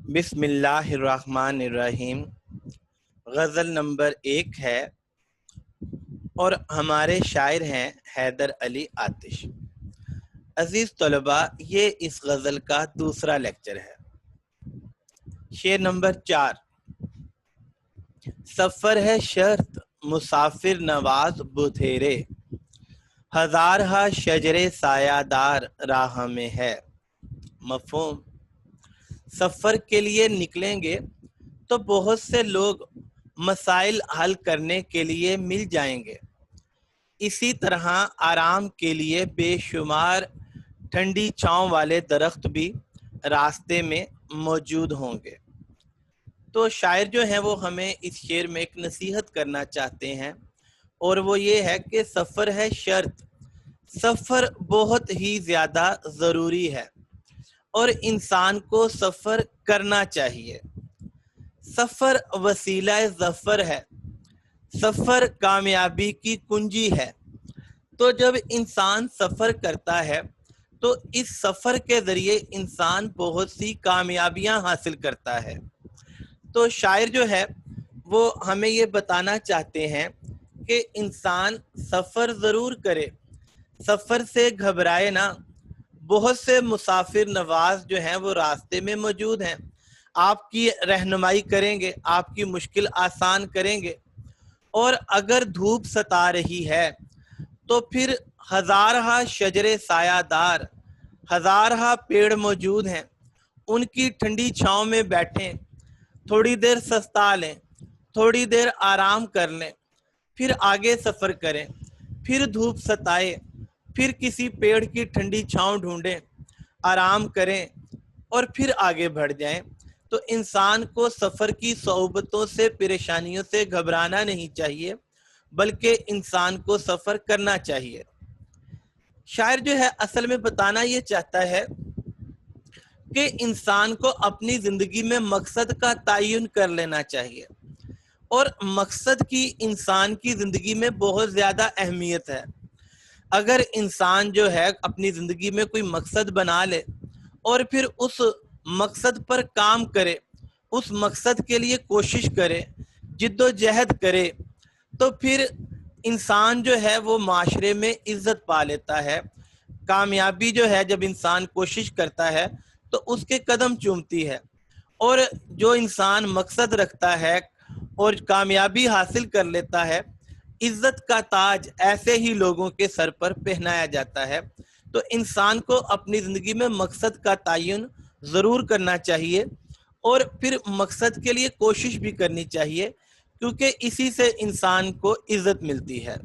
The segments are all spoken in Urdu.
بسم اللہ الرحمن الرحیم غزل نمبر 1 ہے اور ہمارے شاعر ہیں حیدر علی آتش۔ عزیز طلباء، یہ اس غزل کا دوسرا لیکچر ہے۔ شعر نمبر 4۔ سفر ہے شرط مسافر نواز بتھیرے، ہزارہا شجر سایہ دار راہ میں ہے۔ مفہوم: سفر کے لیے نکلیں گے تو بہت سے لوگ مسائل حل کرنے کے لیے مل جائیں گے، اسی طرح آرام کے لیے بے شمار ٹھنڈی چھاؤں والے درخت بھی راستے میں موجود ہوں گے۔ تو شاعر جو ہیں وہ ہمیں اس شعر میں ایک نصیحت کرنا چاہتے ہیں، اور وہ یہ ہے کہ سفر ہے شرط، سفر بہت ہی زیادہ ضروری ہے اور انسان کو سفر کرنا چاہیے۔ سفر وسیلہ ظفر ہے، سفر کامیابی کی کنجی ہے۔ تو جب انسان سفر کرتا ہے تو اس سفر کے ذریعے انسان بہت سی کامیابیاں حاصل کرتا ہے۔ تو شاعر جو ہے وہ ہمیں یہ بتانا چاہتے ہیں کہ انسان سفر ضرور کرے، سفر سے گھبرائے نہ۔ بہت سے مسافر نواز جو ہیں وہ راستے میں موجود ہیں، آپ کی رہنمائی کریں گے، آپ کی مشکل آسان کریں گے۔ اور اگر دھوپ ستا رہی ہے تو پھر ہزارہا شجر سایہ دار، ہزارہا پیڑ موجود ہیں، ان کی ٹھنڈی چھاؤں میں بیٹھیں، تھوڑی دیر سستا لیں، تھوڑی دیر آرام کر لیں، پھر آگے سفر کریں، پھر دھوپ ستائے، پھر کسی پیڑ کی ٹھنڈی چھاؤں ڈھونڈیں، آرام کریں اور پھر آگے بڑھ جائیں۔ تو انسان کو سفر کی صعوبتوں سے، پریشانیوں سے گھبرانا نہیں چاہیے، بلکہ انسان کو سفر کرنا چاہیے۔ شاعر جو ہے اصل میں بتانا یہ چاہتا ہے کہ انسان کو اپنی زندگی میں مقصد کا تعین کر لینا چاہیے، اور مقصد کی انسان کی زندگی میں بہت زیادہ اہمیت ہے۔ اگر انسان جو ہے اپنی زندگی میں کوئی مقصد بنا لے اور پھر اس مقصد پر کام کرے، اس مقصد کے لیے کوشش کرے، جد و جہد کرے، تو پھر انسان جو ہے وہ معاشرے میں عزت پا لیتا ہے۔ کامیابی جو ہے جب انسان کوشش کرتا ہے تو اس کے قدم چومتی ہے، اور جو انسان مقصد رکھتا ہے اور کامیابی حاصل کر لیتا ہے، عزت کا تاج ایسے ہی لوگوں کے سر پر پہنایا جاتا ہے۔ تو انسان کو اپنی زندگی میں مقصد کا تعین ضرور کرنا چاہیے، اور پھر مقصد کے لیے کوشش بھی کرنی چاہیے، کیونکہ اسی سے انسان کو عزت ملتی ہے۔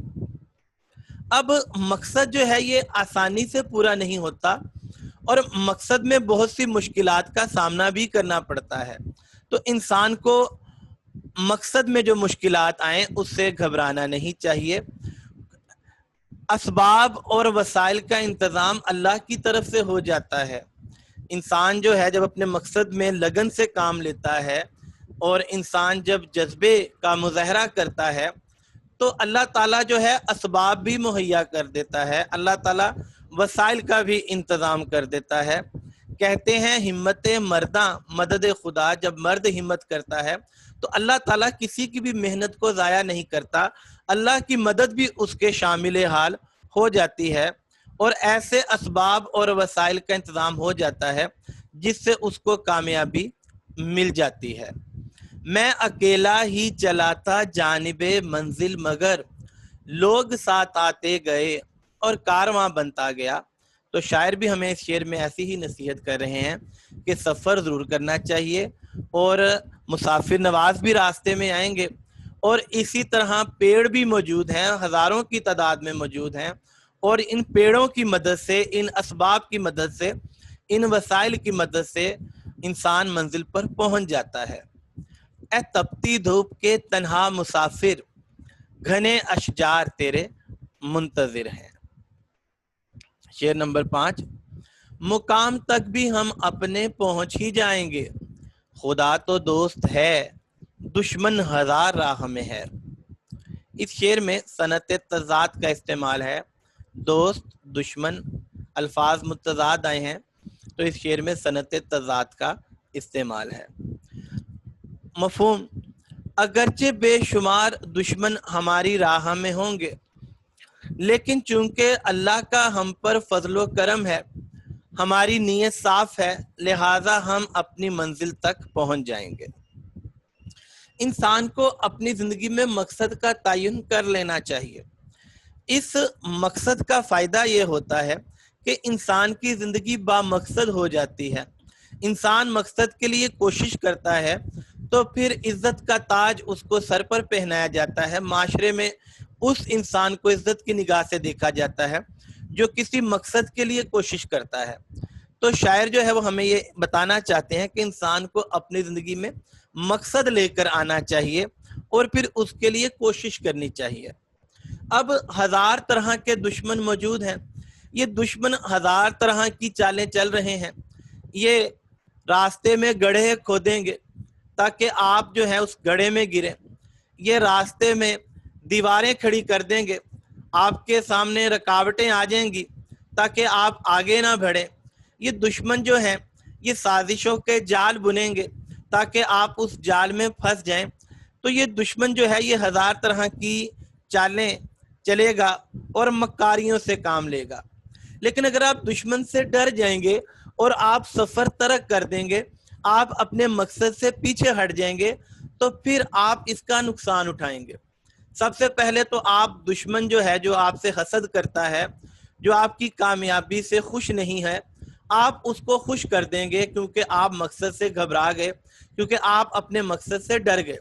اب مقصد جو ہے یہ آسانی سے پورا نہیں ہوتا، اور مقصد میں بہت سی مشکلات کا سامنا بھی کرنا پڑتا ہے۔ تو انسان کو مقصد میں جو مشکلات آئیں اس سے گھبرانا نہیں چاہیے۔ اسباب اور وسائل کا انتظام اللہ کی طرف سے ہو جاتا ہے۔ انسان جو ہے جب اپنے مقصد میں لگن سے کام لیتا ہے، اور انسان جب جذبے کا مظاہرہ کرتا ہے، تو اللہ تعالیٰ جو ہے اسباب بھی مہیا کر دیتا ہے، اللہ تعالیٰ وسائل کا بھی انتظام کر دیتا ہے۔ کہتے ہیں ہمت مرداں مدد خدا، جب مرد ہمت کرتا ہے تو اللہ تعالیٰ کسی کی بھی محنت کو ضائع نہیں کرتا، اللہ کی مدد بھی اس کے شامل حال ہو جاتی ہے، اور ایسے اسباب اور وسائل کا انتظام ہو جاتا ہے جس سے اس کو کامیابی مل جاتی ہے۔ میں اکیلا ہی چلاتا جانب منزل، مگر لوگ ساتھ آتے گئے اور کارواں بنتا گیا۔ تو شاعر بھی ہمیں اس شعر میں ایسی ہی نصیحت کر رہے ہیں کہ سفر ضرور کرنا چاہیے، اور مسافر نواز بھی راستے میں آئیں گے، اور اسی طرح پیڑ بھی موجود ہیں، ہزاروں کی تعداد میں موجود ہیں، اور ان پیڑوں کی مدد سے، ان اسباب کی مدد سے، ان وسائل کی مدد سے انسان منزل پر پہنچ جاتا ہے۔ اے تپتی دھوپ کے تنہا مسافر، گھنے اشجار تیرے منتظر ہیں۔ شعر نمبر 5۔ مقام تک بھی ہم اپنے پہنچ ہی جائیں گے، خدا تو دوست ہے، دشمن ہزار راہ میں ہے۔ اس شعر میں صنعت تضاد کا استعمال ہے، دوست، دشمن، الفاظ متضاد آئے ہیں، تو اس شعر میں صنعت تضاد کا استعمال ہے۔ مفہوم، اگرچہ بے شمار دشمن ہماری راہ میں ہوں گے، لیکن چونکہ اللہ کا ہم پر فضل و کرم ہے، ہماری نیت صاف ہے، لہٰذا ہم اپنی منزل تک پہنچ جائیں گے۔ انسان کو اپنی زندگی میں مقصد کا تعین کر لینا چاہیے۔ اس مقصد کا فائدہ یہ ہوتا ہے کہ انسان کی زندگی با مقصد ہو جاتی ہے۔ انسان مقصد کے لیے کوشش کرتا ہے تو پھر عزت کا تاج اس کو سر پر پہنایا جاتا ہے، معاشرے میں اس انسان کو عزت کی نگاہ سے دیکھا جاتا ہے جو کسی مقصد کے لیے کوشش کرتا ہے۔ تو شاعر جو ہے وہ ہمیں یہ بتانا چاہتے ہیں کہ انسان کو اپنی زندگی میں مقصد لے کر آنا چاہیے اور پھر اس کے لیے کوشش کرنی چاہیے۔ اب ہزار طرح کے دشمن موجود ہیں، یہ دشمن ہزار طرح کی چالیں چل رہے ہیں۔ یہ راستے میں گڑھے کھودیں گے تاکہ آپ جو ہے اس گڑھے میں گریں، یہ راستے میں دیواریں کھڑی کر دیں گے، آپ کے سامنے رکاوٹیں آ جائیں گی تاکہ آپ آگے نہ بڑھیں۔ یہ دشمن جو ہیں یہ سازشوں کے جال بنیں گے تاکہ آپ اس جال میں پھنس جائیں۔ تو یہ دشمن جو ہے یہ ہزار طرح کی چالیں چلے گا اور مکاریوں سے کام لے گا، لیکن اگر آپ دشمن سے ڈر جائیں گے اور آپ سفر ترک کر دیں گے، آپ اپنے مقصد سے پیچھے ہٹ جائیں گے، تو پھر آپ اس کا نقصان اٹھائیں گے۔ سب سے پہلے تو آپ دشمن جو ہے جو آپ سے حسد کرتا ہے، جو آپ کی کامیابی سے خوش نہیں ہے، آپ اس کو خوش کر دیں گے کیونکہ آپ مقصد سے گھبرا گئے، کیونکہ آپ اپنے مقصد سے ڈر گئے۔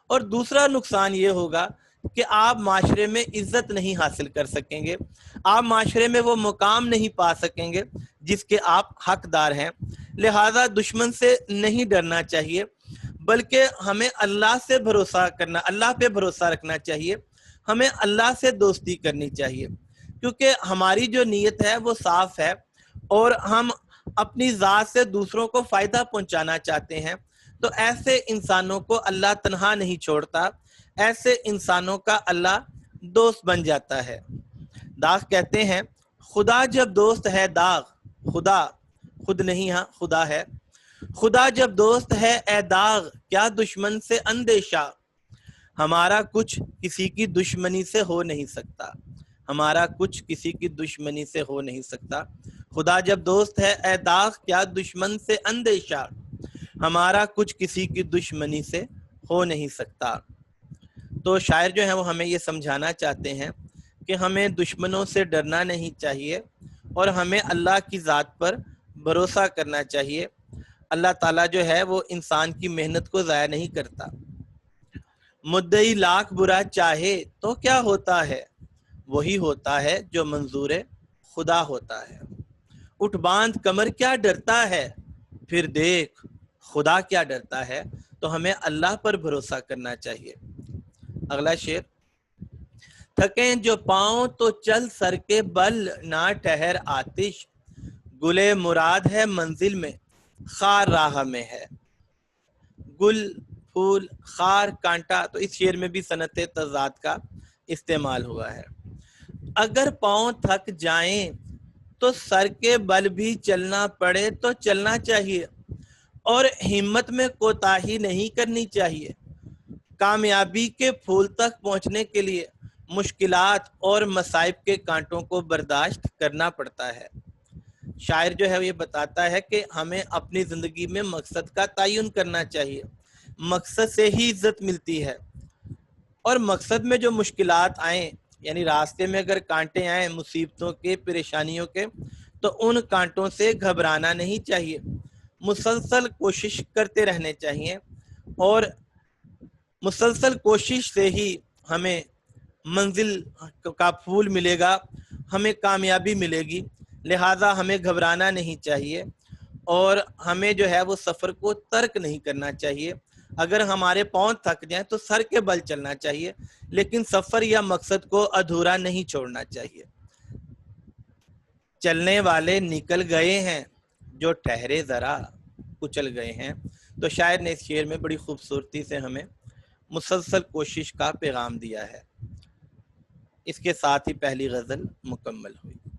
اور دوسرا نقصان یہ ہوگا کہ آپ معاشرے میں عزت نہیں حاصل کر سکیں گے، آپ معاشرے میں وہ مقام نہیں پا سکیں گے جس کے آپ حقدار ہیں۔ لہٰذا دشمن سے نہیں ڈرنا چاہیے، بلکہ ہمیں اللہ سے بھروسہ کرنا، اللہ پہ بھروسہ رکھنا چاہیے، ہمیں اللہ سے دوستی کرنی چاہیے، کیونکہ ہماری جو نیت ہے وہ صاف ہے اور ہم اپنی ذات سے دوسروں کو فائدہ پہنچانا چاہتے ہیں۔ تو ایسے انسانوں کو اللہ تنہا نہیں چھوڑتا، ایسے انسانوں کا اللہ دوست بن جاتا ہے۔ داغ کہتے ہیں خدا جب دوست ہے داغ، خدا خود نہیں، ہاں خدا ہے، خدا جب دوست ہے اے داغ، کیا دشمن سے اندیشہ، ہمارا کچھ کسی کی دشمنی سے ہو نہیں سکتا، ہمارا کچھ کسی کی دشمنی سے ہو نہیں سکتا۔ خدا جب دوست ہے اے داغ، کیا دشمن سے اندیشہ، ہمارا کچھ کسی کی دشمنی سے ہو نہیں سکتا۔ تو شاعر جو ہیں وہ ہمیں یہ سمجھانا چاہتے ہیں کہ ہمیں دشمنوں سے ڈرنا نہیں چاہیے اور ہمیں اللہ کی ذات پر بھروسہ کرنا چاہیے۔ اللہ تعالیٰ جو ہے وہ انسان کی محنت کو ضائع نہیں کرتا۔ مدعی لاکھ برا چاہے تو کیا ہوتا ہے، وہی ہوتا ہے جو منظور خدا ہوتا ہے۔ اٹھ باندھ کمر کیا ڈرتا ہے، پھر دیکھ خدا کیا ڈرتا ہے۔ تو ہمیں اللہ پر بھروسہ کرنا چاہیے۔ اگلا شعر، تھکیں جو پاؤں تو چل سر کے بل، نہ ٹھہر آتش، گلے مراد ہے منزل میں، خار راہ میں ہے۔ گل، پھول، خار، کانٹا، تو اس شعر میں بھی صنعت تضاد کا استعمال ہوا ہے۔ اگر پاؤں تھک جائیں تو سر کے بل بھی چلنا پڑے تو چلنا چاہیے اور ہمت میں کوتاہی نہیں کرنی چاہیے۔ کامیابی کے پھول تک پہنچنے کے لیے مشکلات اور مصائب کے کانٹوں کو برداشت کرنا پڑتا ہے۔ شاعر جو ہے یہ بتاتا ہے کہ ہمیں اپنی زندگی میں مقصد کا تعین کرنا چاہیے، مقصد سے ہی عزت ملتی ہے۔ اور مقصد میں جو مشکلات آئیں، یعنی راستے میں اگر کانٹے آئیں مصیبتوں کے، پریشانیوں کے، تو ان کانٹوں سے گھبرانا نہیں چاہیے، مسلسل کوشش کرتے رہنے چاہیے، اور مسلسل کوشش سے ہی ہمیں منزل کا پھول ملے گا، ہمیں کامیابی ملے گی۔ لہٰذا ہمیں گھبرانا نہیں چاہیے اور ہمیں جو ہے وہ سفر کو ترک نہیں کرنا چاہیے۔ اگر ہمارے پاؤں تھک جائیں تو سر کے بل چلنا چاہیے، لیکن سفر یا مقصد کو ادھورا نہیں چھوڑنا چاہیے۔ چلنے والے نکل گئے ہیں، جو ٹھہرے ذرا کچل گئے ہیں۔ تو شاعر نے اس شعر میں بڑی خوبصورتی سے ہمیں مسلسل کوشش کا پیغام دیا ہے۔ اس کے ساتھ ہی پہلی غزل مکمل ہوئی۔